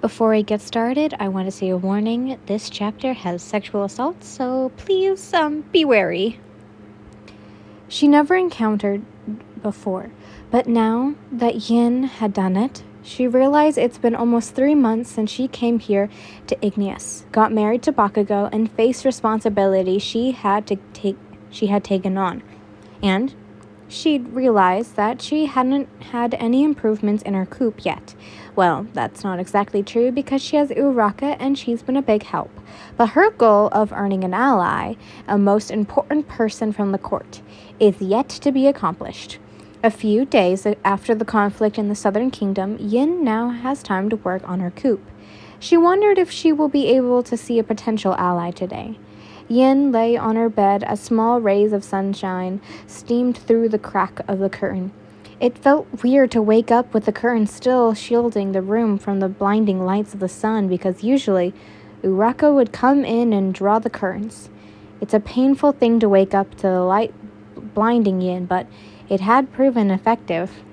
Before I get started, I want to say a warning. This chapter has sexual assault, so please be wary. She never encountered before, but now that Yin had done it, she realized it's been almost 3 months since she came here to Igneous, got married to Bakugou, and faced responsibility she had taken on. And she'd realized that she hadn't had any improvements in her coop yet. Well, that's not exactly true because she has Uraka and she's been a big help. But her goal of earning an ally, a most important person from the court, is yet to be accomplished. A few days after the conflict in the Southern Kingdom, Yin now has time to work on her coop. She wondered if she will be able to see a potential ally today. Yin lay on her bed as small rays of sunshine steamed through the crack of the curtain. It felt weird to wake up with the curtain still shielding the room from the blinding lights of the sun because usually Uraka would come in and draw the curtains. It's a painful thing to wake up to the light blinding Yin, but it had proven effective.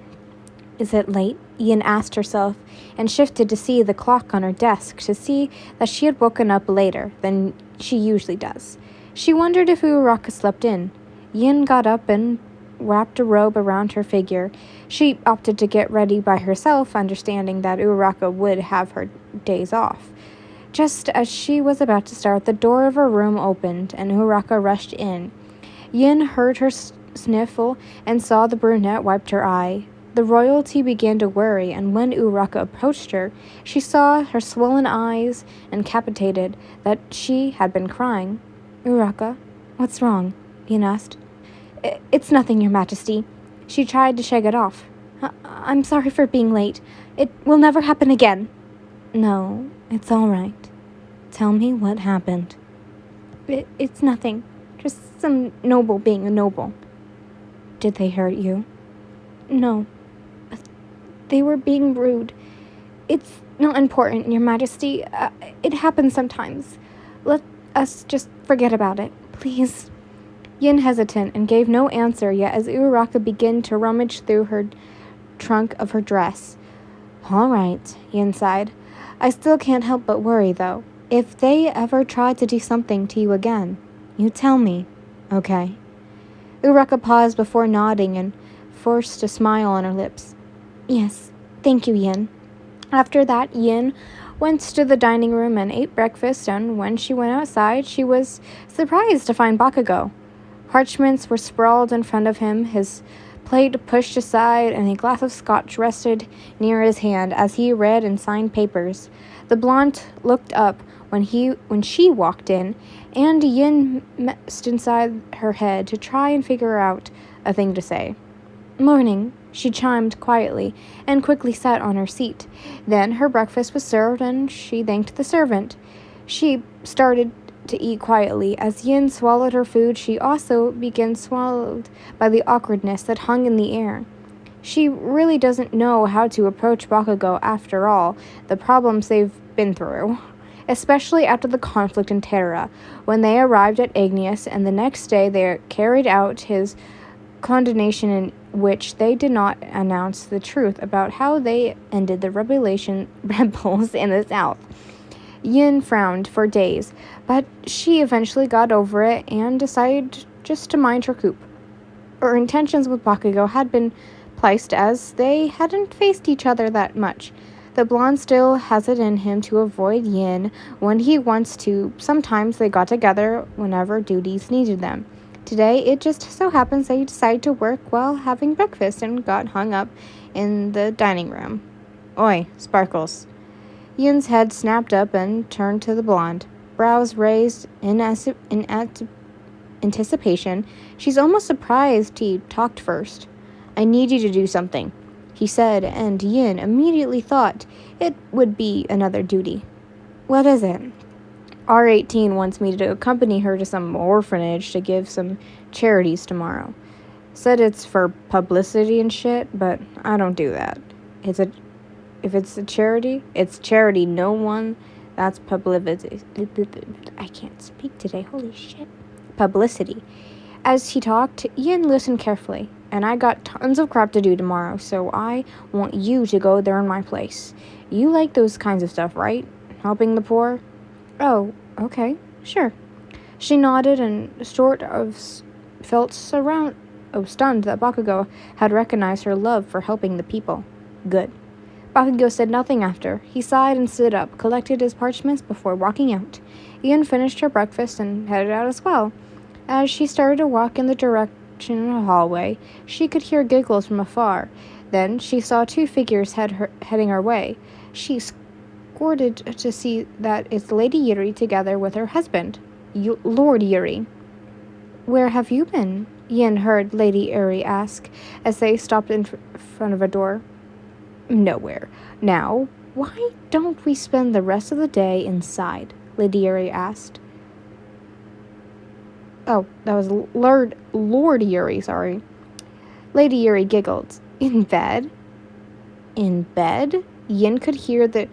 Is it late? Yin asked herself, and shifted to see the clock on her desk to see that she had woken up later than she usually does. She wondered if Uraka slept in. Yin got up and wrapped a robe around her figure. She opted to get ready by herself, understanding that Uraka would have her days off. Just as she was about to start, the door of her room opened, and Uraka rushed in. Yin heard her sniffle and saw the brunette wiped her eye. The royalty began to worry, and when Uraka approached her, she saw her swollen eyes and capitated that she had been crying. "Uraka, what's wrong?" Yin asked. It's nothing, Your Majesty." She tried to shake it off. I'm sorry for being late. It will never happen again." "No, it's all right. Tell me what happened." It's nothing. Just some noble being a noble." "Did they hurt you?" "No. They were being rude. It's not important, Your Majesty. It happens sometimes. Let us just forget about it, please." Yin hesitated and gave no answer yet as Uraka began to rummage through her trunk of her dress. "All right," Yin sighed. "I still can't help but worry, though. If they ever try to do something to you again, you tell me, okay?" Uraka paused before nodding and forced a smile on her lips. "Yes, thank you, Yin." After that, Yin went to the dining room and ate breakfast, and when she went outside, she was surprised to find Bakugou. Parchments were sprawled in front of him, his plate pushed aside, and a glass of scotch rested near his hand as he read and signed papers. The blonde looked up when she walked in, and Yin messed inside her head to try and figure out a thing to say. "Morning," she chimed quietly, and quickly sat on her seat. Then her breakfast was served, and she thanked the servant. She started to eat quietly. As Yin swallowed her food, she also began swallowed by the awkwardness that hung in the air. She really doesn't know how to approach Bakugou after all the problems they've been through, especially after the conflict in Terra, when they arrived at Igneous, and the next day they carried out his condemnation in which they did not announce the truth about how they ended the rebels in the south. Yin frowned for days, but she eventually got over it and decided just to mind her coop. Her intentions with Bakugou had been placed as they hadn't faced each other that much. The blonde still has it in him to avoid Yin when he wants to. Sometimes they got together whenever duties needed them. Today, it just so happens they decided to work while having breakfast and got hung up in the dining room. "Oi, Sparkles." Yin's head snapped up and turned to the blonde, brows raised in anticipation. She's almost surprised he talked first. "I need you to do something," he said, and Yin immediately thought it would be another duty. "What is it?" "R18 wants me to accompany her to some orphanage to give some charities tomorrow. Said it's for publicity and shit, but I don't do that. If it's a charity, it's charity. No one, that's publicity." I can't speak today. Holy shit. Publicity. As he talked, Yin listened carefully. "And I got tons of crap to do tomorrow, so I want you to go there in my place. You like those kinds of stuff, right? Helping the poor? Oh, okay, sure. She nodded and felt stunned that Bakugou had recognized her love for helping the people. Good. Bakugou said nothing after. He sighed and stood up, collected his parchments before walking out. Ian finished her breakfast and headed out as well. As she started to walk in the direction of the hallway, she could hear giggles from afar. Then she saw two figures heading her way. She squirted to see that it's Lady Yuri together with her husband, Lord Yuri. Where have you been? Yin heard Lady Yuri ask as they stopped in front of a door. Nowhere. Now, why don't we spend the rest of the day inside? Lady Yuri asked. Oh, that was Lord Yuri, sorry. Lady Yuri giggled. In bed? In bed? Yin could hear the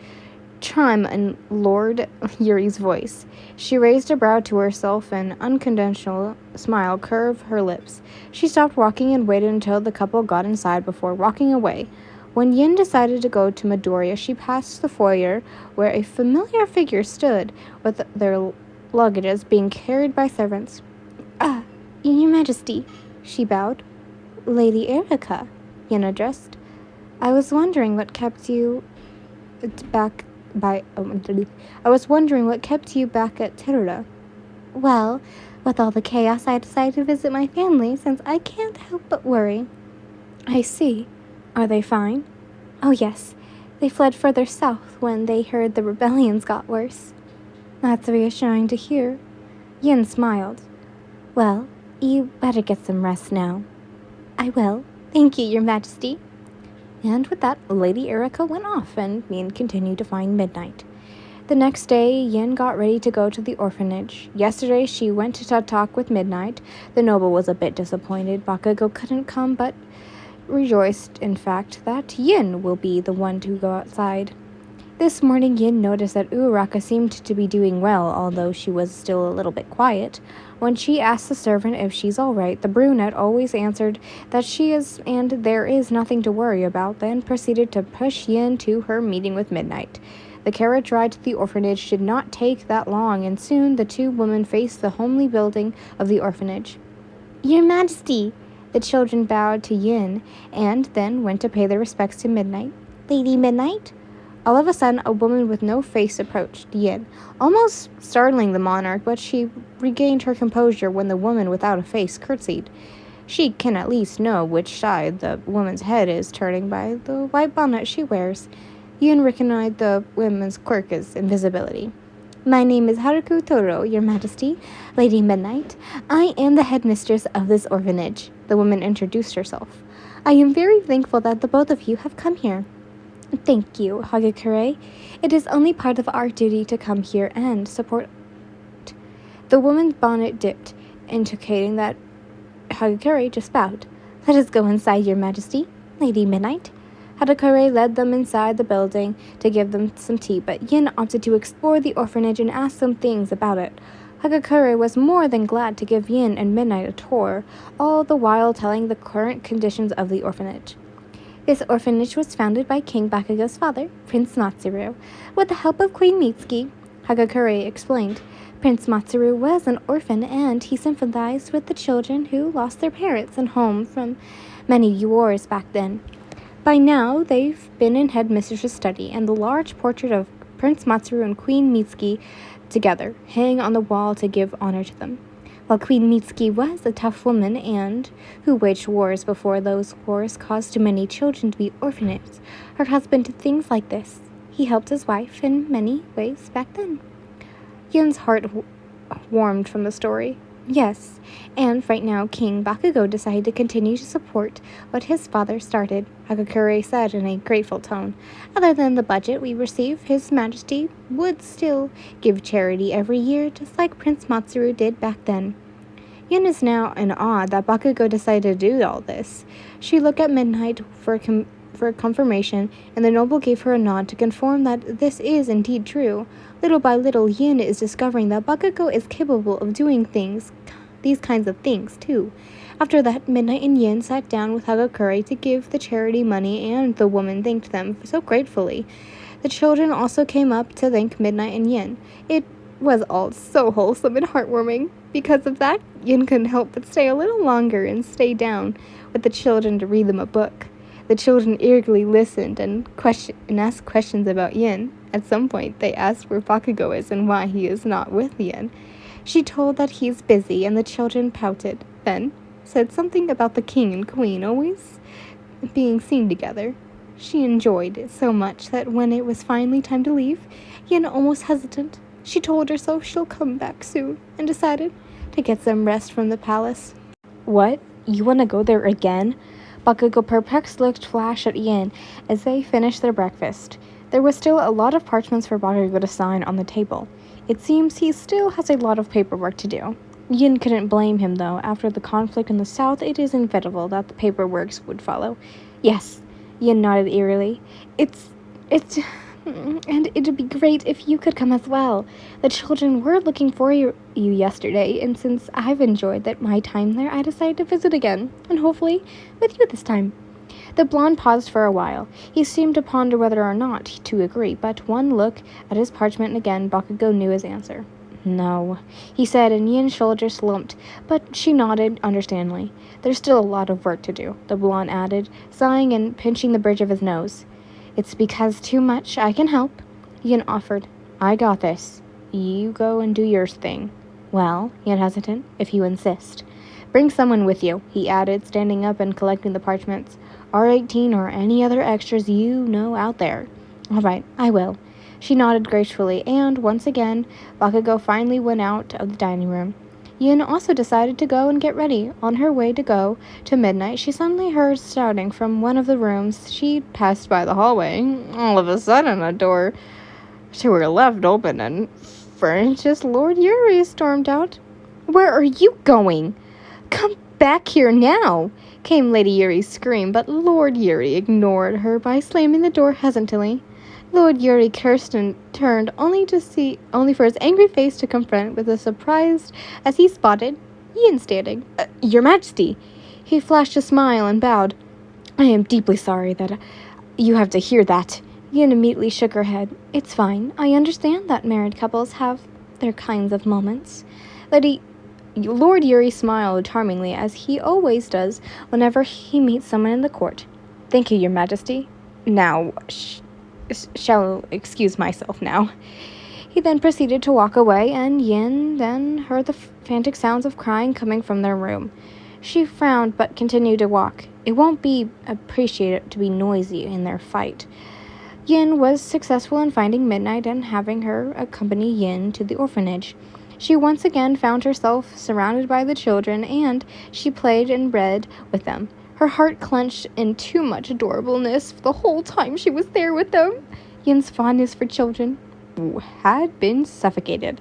chime in Lord Yuri's voice. She raised a brow to herself, and an unconventional smile curved her lips. She stopped walking and waited until the couple got inside before walking away. When Yin decided to go to Midoriya, she passed the foyer where a familiar figure stood, with their luggages being carried by servants. Ah, Your Majesty, she bowed. Lady Erica, Yin addressed. I was wondering what kept you back at Terura. Well, with all the chaos, I decided to visit my family since I can't help but worry. I see. Are they fine? Oh, yes. They fled further south when they heard the rebellions got worse. That's reassuring to hear. Yin smiled. Well, you better get some rest now. I will. Thank you, Your Majesty. And with that, Lady Erica went off, and Yin continued to find Midnight. The next day, Yin got ready to go to the orphanage. Yesterday, she went to talk with Midnight. The noble was a bit disappointed Bakugou couldn't come, but rejoiced, in fact, that Yin will be the one to go outside. This morning, Yin noticed that Uraraka seemed to be doing well, although she was still a little bit quiet. When she asked the servant if she's all right, the brunette always answered that she is and there is nothing to worry about, then proceeded to push Yin to her meeting with Midnight. The carriage ride to the orphanage did not take that long, and soon the two women faced the homely building of the orphanage. Your Majesty! The children bowed to Yin, and then went to pay their respects to Midnight. Lady Midnight? All of a sudden, a woman with no face approached Yin, almost startling the monarch, but she regained her composure when the woman without a face curtsied. She can at least know which side the woman's head is turning by the white bonnet she wears. Yin recognized the woman's quirk as invisibility. My name is Haruko Toro, Your Majesty, Lady Midnight. I am the headmistress of this orphanage. The woman introduced herself. I am very thankful that the both of you have come here. Thank you, Hagakure. It is only part of our duty to come here and support. The woman's bonnet dipped, indicating that Hagakure just bowed. Let us go inside, Your Majesty, Lady Midnight. Hagakure led them inside the building to give them some tea, but Yin opted to explore the orphanage and ask some things about it. Hagakure was more than glad to give Yin and Midnight a tour, all the while telling the current conditions of the orphanage. This orphanage was founded by King Bakugou's father, Prince Matsuru, with the help of Queen Mitsuki, Hagakure explained. Prince Matsuru was an orphan, and he sympathized with the children who lost their parents and home from many wars back then. By now, they've been in headmistress's study, and the large portrait of Prince Matsuru and Queen Mitsuki together hang on the wall to give honor to them. While Queen Mitsuki was a tough woman and who waged wars before those wars caused too many children to be orphans, her husband did things like this. He helped his wife in many ways back then. Yun's heart warmed from the story. Yes, and right now King Bakugou decided to continue to support what his father started, Hagakure said in a grateful tone. Other than the budget we receive, His Majesty would still give charity every year, just like Prince Matsuru did back then. Yun is now in awe that Bakugou decided to do all this. She looked at Midnight for confirmation, and the noble gave her a nod to confirm that this is indeed true. Little by little, Yin is discovering that Bakugou is capable of doing these kinds of things, too. After that, Midnight and Yin sat down with Hagakure to give the charity money, and the woman thanked them so gratefully. The children also came up to thank Midnight and Yin. It was all so wholesome and heartwarming. Because of that, Yin couldn't help but stay a little longer and stay down with the children to read them a book. The children eagerly listened and asked questions about Yin. At some point, they asked where Bakugou is and why he is not with Yin. She told that he's busy, and the children pouted, then said something about the king and queen always being seen together. She enjoyed it so much that when it was finally time to leave, Yin almost hesitant. She told herself she'll come back soon and decided to get some rest from the palace. What? You want to go there again? Bakugou perplexed looked flash at Yin as they finished their breakfast. There was still a lot of parchments for Bakugou to sign on the table. It seems he still has a lot of paperwork to do. Yin couldn't blame him, though. After the conflict in the south, it is inevitable that the paperwork would follow. Yes, Yin nodded eerily. And it'd be great if you could come as well. The children were looking for you yesterday, and since I've enjoyed my time there, I decided to visit again, and hopefully with you this time. The blonde paused for a while. He seemed to ponder whether or not to agree, but one look at his parchment and again Bakugou knew his answer. No, he said, and Yin's shoulders slumped, but she nodded understandingly. There's still a lot of work to do, the blonde added, sighing and pinching the bridge of his nose. It's because too much I can help, Yin offered. I got this. You go and do your thing. Well, Yin hesitant, if you insist. Bring someone with you, he added, standing up and collecting the parchments. R18 or any other extras you know out there. All right, I will. She nodded gracefully, and once again, Bakugou finally went out of the dining room. Yin also decided to go and get ready. On her way to go to Midnight, she suddenly heard shouting from one of the rooms. She passed by the hallway. All of a sudden, a door to her left opened, and Francis Lord Yuri stormed out. Where are you going? Come back here now, came Lady Yuri's scream, but Lord Yuri ignored her by slamming the door hesitantly. Lord Yuri cursed and turned only for his angry face to confront with a surprise as he spotted Yin standing. Your Majesty! He flashed a smile and bowed. I am deeply sorry that you have to hear that. Yin immediately shook her head. It's fine. I understand that married couples have their kinds of moments. Lord Yuri smiled charmingly, as he always does whenever he meets someone in the court. Thank you, Your Majesty. Now, shall excuse myself now. He then proceeded to walk away, and Yin then heard the frantic sounds of crying coming from their room. She frowned but continued to walk. It won't be appreciated to be noisy in their fight. Yin was successful in finding Midnight and having her accompany Yin to the orphanage. She once again found herself surrounded by the children, and she played and read with them. Her heart clenched in too much adorableness the whole time she was there with them. Yin's fondness for children had been suffocated.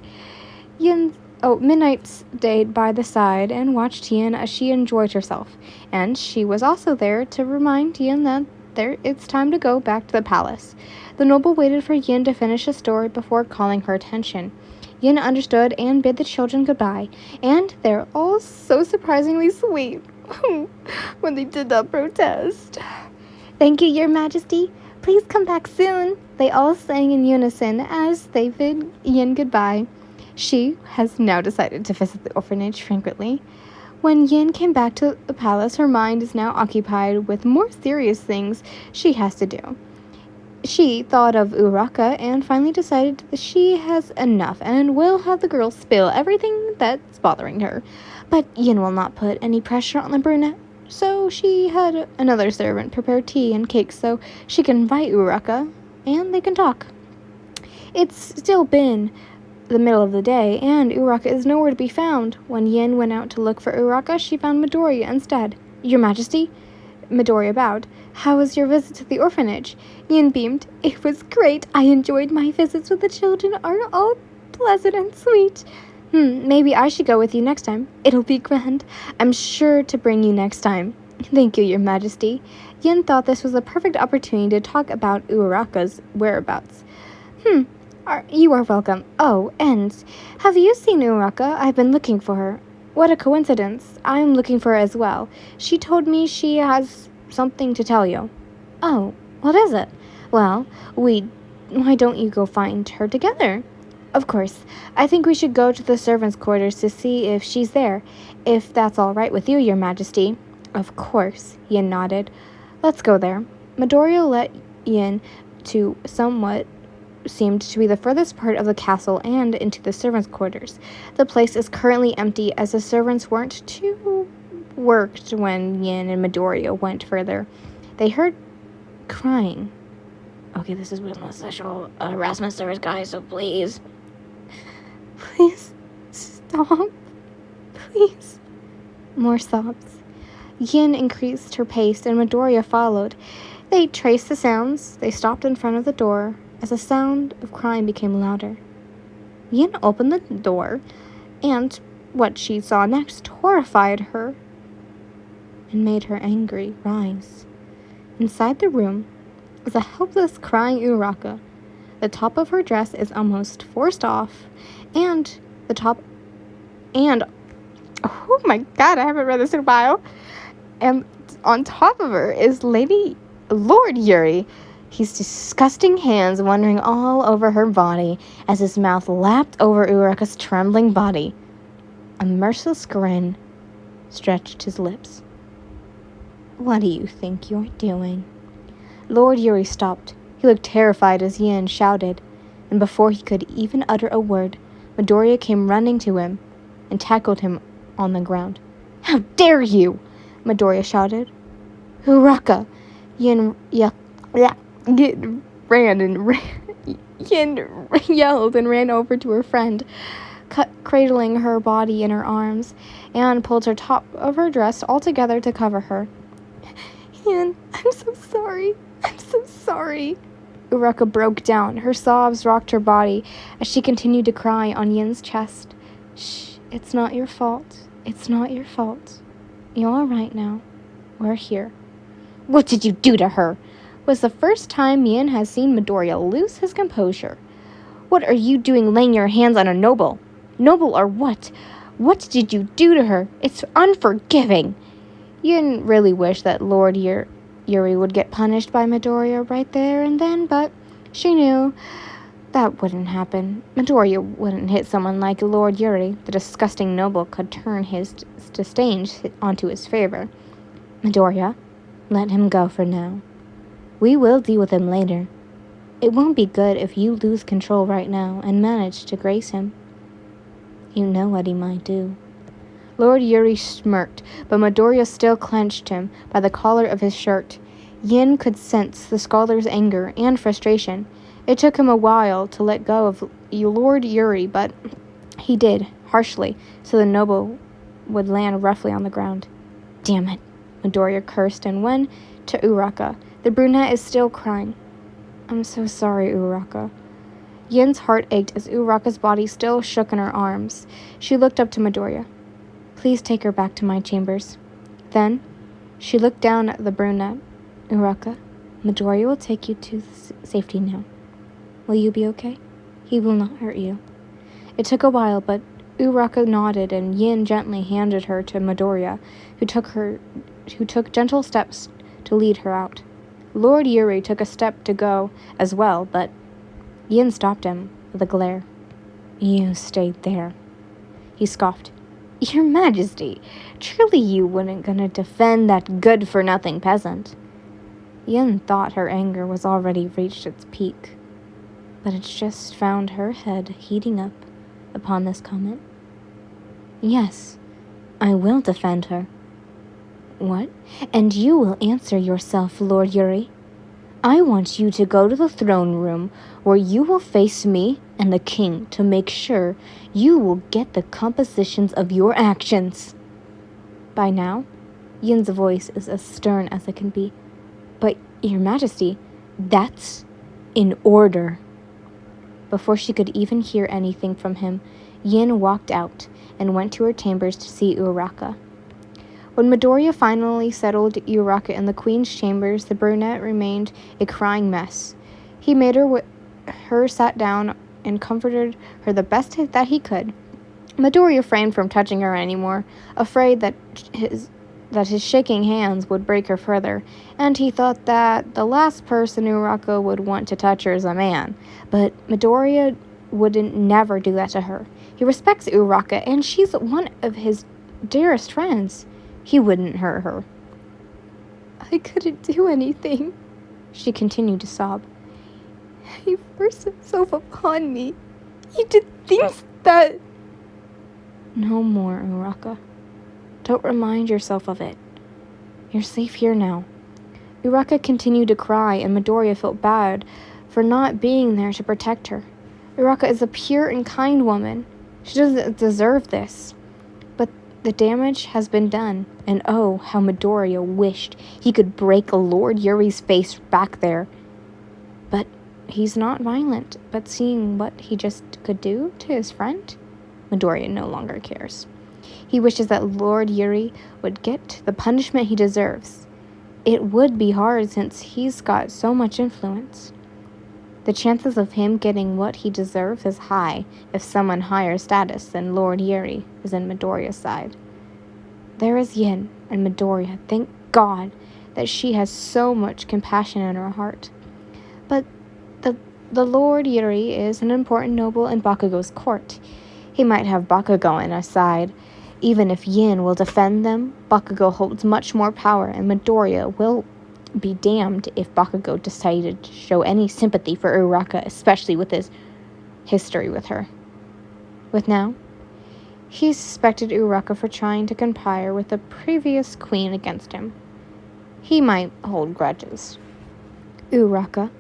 Midnight stayed by the side and watched Yin as she enjoyed herself, and she was also there to remind Yin that it's time to go back to the palace. The noble waited for Yin to finish his story before calling her attention. Yin understood and bid the children goodbye, and they're all so surprisingly sweet when they did not protest. Thank you, Your Majesty. Please come back soon, they all sang in unison as they bid Yin goodbye. She has now decided to visit the orphanage frequently. When Yin came back to the palace, her mind is now occupied with more serious things she has to do. She thought of Uraka and finally decided that she has enough and will have the girls spill everything that's bothering her. But Yin will not put any pressure on the brunette, so she had another servant prepare tea and cakes so she can invite Uraka and they can talk. It's still been the middle of the day, and Uraka is nowhere to be found. When Yin went out to look for Uraka, she found Midoriya instead. Your Majesty? Midoriya bowed. How was your visit to the orphanage? Yin beamed. It was great. I enjoyed my visits with the children. Are all pleasant and sweet. Maybe I should go with you next time. It'll be grand. I'm sure to bring you next time. Thank you, Your Majesty. Yin thought this was a perfect opportunity to talk about Uraka's whereabouts. You are welcome. Oh, and have you seen Uraka? I've been looking for her. What a coincidence. I'm looking for her as well. She told me she has something to tell you. Oh, what is it? Well, we why don't you go find her together? Of course. I think we should go to the servants' quarters to see if she's there, if that's all right with you, Your Majesty. Of course, Yin nodded. Let's go there. Midoriya led Yin to somewhat seemed to be the furthest part of the castle and into the servants' quarters. The place is currently empty as the servants weren't too worked when Yin and Midoriya went further. They heard crying. Okay, this is within the sexual harassment service, guys, so please. Please, stop. Please. More sobs. Yin increased her pace and Midoriya followed. They traced the sounds. They stopped in front of the door as the sound of crying became louder. Yin opened the door, and what she saw next horrified her and made her angry rise. Inside the room is a helpless crying Uraraka. The top of her dress is almost forced off, and oh my god, I haven't read this in a while. And on top of her is Lord Yuri. His disgusting hands wandering all over her body as his mouth lapped over Uraraka's trembling body. A merciless grin stretched his lips. What do you think you're doing? Lord Yuri stopped. He looked terrified as Yin shouted, and before he could even utter a word, Midoriya came running to him and tackled him on the ground. How dare you! Midoriya shouted. Uraraka! Yin yelled and ran over to her friend, cradling her body in her arms, and pulled her top of her dress all together to cover her. Yin, I'm so sorry. I'm so sorry. Uraraka broke down. Her sobs rocked her body as she continued to cry on Yin's chest. Shh, it's not your fault. It's not your fault. You're all right now. We're here. What did you do to her? Was the first time Yin has seen Midoriya lose his composure. What are you doing laying your hands on a noble? Noble or what? What did you do to her? It's unforgiving. Yin really wished that Lord Yuri would get punished by Midoriya right there and then, but she knew that wouldn't happen. Midoriya wouldn't hit someone like Lord Yuri. The disgusting noble could turn his disdain onto his favor. Midoriya, let him go for now. We will deal with him later. It won't be good if you lose control right now and manage to grace him. You know what he might do. Lord Yuri smirked, but Midoriya still clenched him by the collar of his shirt. Yin could sense the scholar's anger and frustration. It took him a while to let go of Lord Yuri, but he did, harshly, so the noble would land roughly on the ground. Damn it, Midoriya cursed and went to Uraraka. The brunette is still crying. I'm so sorry, Uraraka. Yin's heart ached as Uraraka's body still shook in her arms. She looked up to Midoriya. Please take her back to my chambers. Then, she looked down at the brunette. Uraraka, Midoriya will take you to safety now. Will you be okay? He will not hurt you. It took a while, but Uraraka nodded and Yin gently handed her to Midoriya, who took gentle steps to lead her out. Lord Yuri took a step to go as well, but Yin stopped him with a glare. You stayed there. He scoffed. Your Majesty, truly you weren't gonna defend that good-for-nothing peasant. Yin thought her anger was already reached its peak, but it just found her head heating up upon this comment. Yes, I will defend her. What? And you will answer yourself, Lord Yuri. I want you to go to the throne room where you will face me and the king to make sure you will get the compositions of your actions. By now, Yin's voice is as stern as it can be. But, Your Majesty, that's in order. Before she could even hear anything from him, Yin walked out and went to her chambers to see Uraraka. When Midoriya finally settled Uraraka in the queen's chambers, the brunette remained a crying mess. He made her sat down and comforted her the best that he could. Midoriya refrained from touching her anymore, afraid that that his shaking hands would break her further, and he thought that the last person Uraka would want to touch her is a man. But Midoriya wouldn't never do that to her. He respects Uraka, and she's one of his dearest friends. He wouldn't hurt her. I couldn't do anything, she continued to sob. He forced himself upon me. He did things that... No more, Uraka. Don't remind yourself of it. You're safe here now. Uraka continued to cry, and Midoriya felt bad for not being there to protect her. Uraka is a pure and kind woman. She doesn't deserve this. But the damage has been done, and oh, how Midoriya wished he could break Lord Yuri's face back there. But he's not violent, but seeing what he just could do to his friend, Midoriya no longer cares. He wishes that Lord Yuri would get the punishment he deserves. It would be hard since he's got so much influence. The chances of him getting what he deserves is high if someone higher status than Lord Yuri is in Midoriya's side. There is Yin and Midoriya. Thank God that she has so much compassion in her heart. But the Lord Yuri is an important noble in Bakugou's court. He might have Bakugou on his side. Even if Yin will defend them, Bakugou holds much more power, and Midoriya will be damned if Bakugou decided to show any sympathy for Uraka, especially with his history with her. With now, he suspected Uraka for trying to conspire with the previous queen against him. He might hold grudges. Uraka,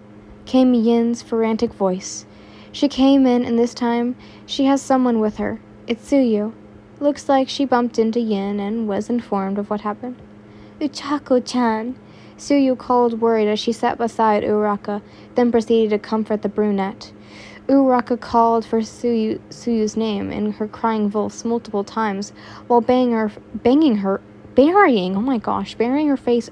came Yin's frantic voice. She came in, and this time she has someone with her. It's Tsuyu. Looks like she bumped into Yin and was informed of what happened. Uchako-chan, Tsuyu called, worried as she sat beside Uraka, then proceeded to comfort the brunette. Uraka called for Tsuyu's name in her crying voice multiple times, while burying her face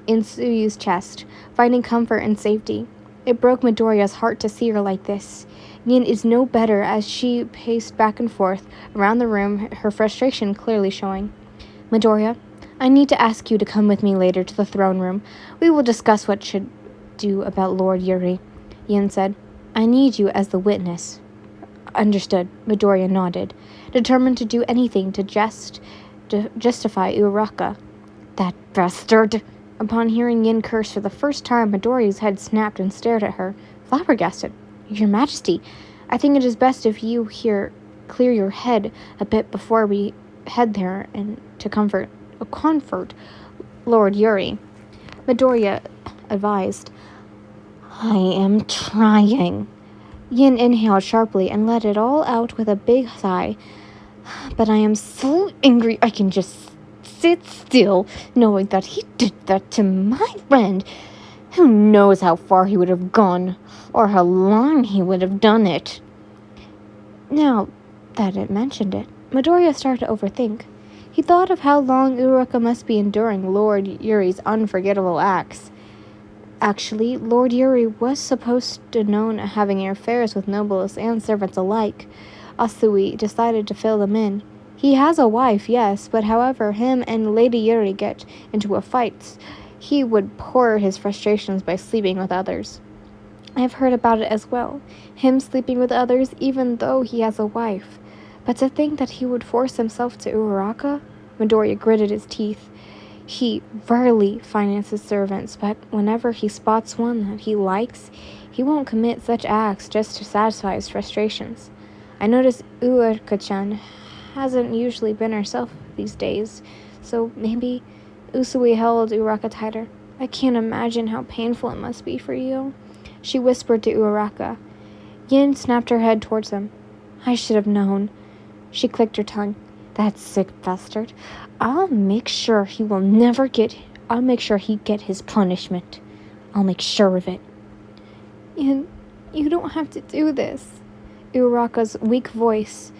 in Tsuyu's chest, finding comfort and safety. It broke Midoriya's heart to see her like this. Yin is no better as she paced back and forth around the room, her frustration clearly showing. Midoriya, I need to ask you to come with me later to the throne room. We will discuss what should do about Lord Yuri, Yin said. I need you as the witness. Understood, Midoriya nodded, determined to do anything to justify Uraka. That bastard! Upon hearing Yin curse for the first time, Midoriya's head snapped and stared at her, flabbergasted. Your Majesty, I think it is best if you clear your head a bit before we head there and to comfort Lord Yuri. Midoriya advised. I am trying. Yin inhaled sharply and let it all out with a big sigh. But I am so angry I can just sit still, knowing that he did that to my friend. Who knows how far he would have gone, or how long he would have done it. Now that it mentioned it, Midoriya started to overthink. He thought of how long Uraka must be enduring Lord Yuri's unforgettable acts. Actually, Lord Yuri was supposed to known having affairs with nobles and servants alike. Asui decided to fill them in. He has a wife, yes, but however him and Lady Yuri get into a fight, he would pour his frustrations by sleeping with others. I have heard about it as well, him sleeping with others even though he has a wife. But to think that he would force himself to Uraka? Midoriya gritted his teeth. He rarely finances servants, but whenever he spots one that he likes, he won't commit such acts just to satisfy his frustrations. I notice Uraka-chan hasn't usually been herself these days, so maybe Usui held Uraka tighter. I can't imagine how painful it must be for you, she whispered to Uraka. Yin snapped her head towards him. I should have known. She clicked her tongue. That sick bastard. I'll make sure he get his punishment. I'll make sure of it. Yin, you don't have to do this. Uraka's weak voice.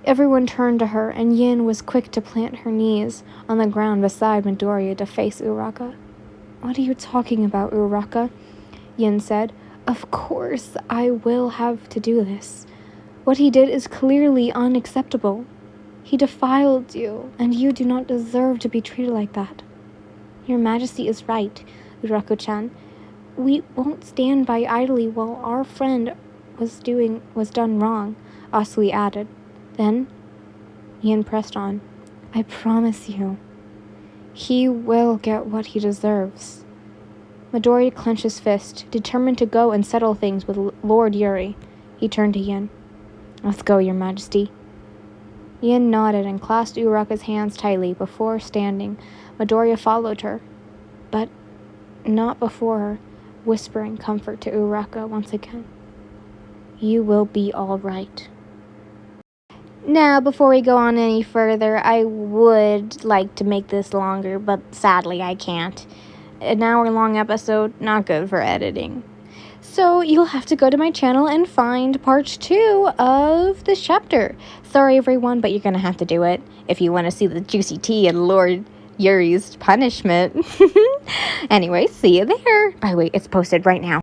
Everyone turned to her, and Yin was quick to plant her knees on the ground beside Midoriya to face Uraka. What are you talking about, Uraka? Yin said. Of course I will have to do this. What he did is clearly unacceptable. He defiled you, and you do not deserve to be treated like that. Your Majesty is right, Uraku-chan. We won't stand by idly while our friend was done wrong, Asui added. Then Ian pressed on. I promise you, he will get what he deserves. Midori clenched his fist, determined to go and settle things with Lord Yuri. He turned to Ian. Let's go, Your Majesty. Ian nodded and clasped Uraka's hands tightly before standing. Midoriya followed her, but not before her, whispering comfort to Uraka once again. You will be all right. Now, before we go on any further, I would like to make this longer, but sadly I can't. An hour-long episode, not good for editing. So you'll have to go to my channel and find part 2 of this chapter. Sorry everyone, but you're gonna have to do it if you want to see the juicy tea and Lord Yuri's punishment. Anyway, see you there. By the way, it's posted right now.